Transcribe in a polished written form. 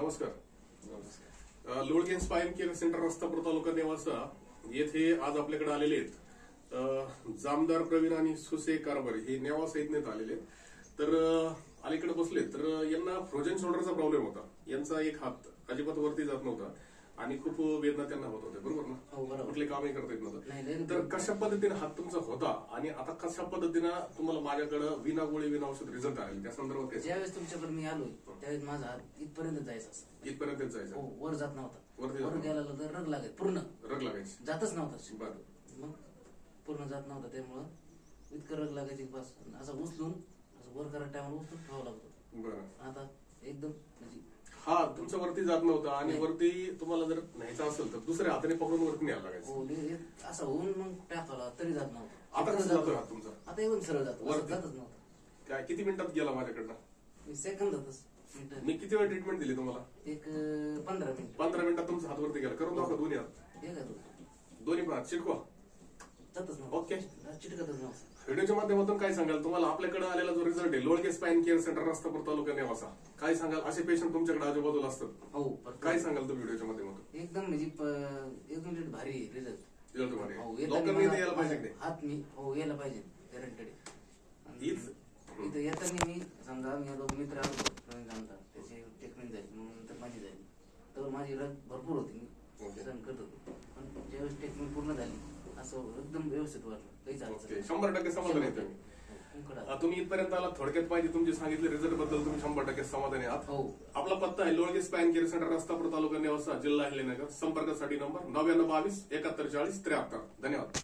नमस्कार. Lolge spine care centre रस्तापूर तालुका नेवासा येथे आज आपल्याकडे आलेले आहेत जामदार प्रवीण आणि सुसे कारभार हे नेवासा इथनेच आलेले आहेत. तर अलीकडे बसले तर यांना फ्रोजन शोल्डरचा प्रॉब्लेम होता. यांचा एक हात अजिबात वरती जात नव्हता आणि खूप वेदना त्यांना होत होत्या. बरोबर ना? हो बरोबर. कुठले कामही करता येत नव्हतं. तर कशा पद्धतीने हात तुमचा होता आणि आता कशा पद्धतीनं तुम्हाला माझ्याकडे विना गोळी विना औषध रिझल्ट आले त्या संदर्भात काय? ज्यावेळेस तुमच्याकडे मी आलोय त्यावेळेस माझा हात इथपर्यंत जायचा असं. इथपर्यंत जायचं? हो, वर जात नव्हता. वरती वर गेला तर रग लागायची पूर्ण. रग लागायची? जातच नव्हता. बरं. मग पूर्ण जात नव्हता त्यामुळं इतकं रग लागायची बस असं उचलून असं वर करा टायमाला उचलून ठेवावं लागतं. बरं. आता एकदम म्हणजे हा तुमचा वरती जात नव्हता आणि वरती तुम्हाला जर न्यायचा असेल तर दुसऱ्या हाताने पकडून वरती न्यायला लागायचं. हो, असं होऊन मग टाकावला तरी जात नव्हतं. आता कसं जातो हात तुमचा? आता येऊन सरळ जातो. वरती? जातच नव्हतं. काय किती मिनिटात गेला माझ्याकडनं? मी सेकंदातच मी किती वेळ ट्रीटमेंट दिली तुम्हाला? एक 15 मिनिट. 15 मिनिटात तुमचा हात वरती गेला. करून दाखवा दोन्ही हात. दोन्ही पण हात चिटकवा. जातच नव्हतं. ओके. चिटकतच नव्हतं. व्हिडिओच्या माध्यमातून काय सांगाल तुम्हाला आपल्याकडे आलेला जो रिझल्ट आहे लोळगे स्पाईन केअर सेंटर रस्तापूर तालुका नेवासा, काय सांगाल? असे पेशंट तुमच्याकडे आजूबाजूला असतात. हो. काय सांगाल तुम्ही व्हिडिओच्या माध्यमातून? एकदम म्हणजे एकदम भारी रिझल्ट. रिझल्ट तुम्हाला लोकांनी इथे यायला पाहिजे की हात मी हो यायला पाहिजे गॅरंटेड. इथं येताना मी समजा मी आता मित्र आलो त्याची टेक्निक झाली मग नंतर माझी झाली तर माझी रग भरपूर होती. मी सहन करत होतो पण ज्यावेळेस टेक्निक पूर्ण झाली असं एकदम व्यवस्थित वाटलं. काहीच अडचण 100% समाधान येतं. तुम्ही इथपर्यंत आला थोडक्यात पाहिजे तुमचे सांगितले रिझल्ट बद्दल तुम्ही 100% समाधानी आहात. हो. आपला पत्ता आहे लोळगे स्पाईन केअर सेंटर रस्तापूर तालुका नेवासा जिल्हा अहिल्यानगर. संपर्कासाठी नंबर 9922 7140 73. धन्यवाद.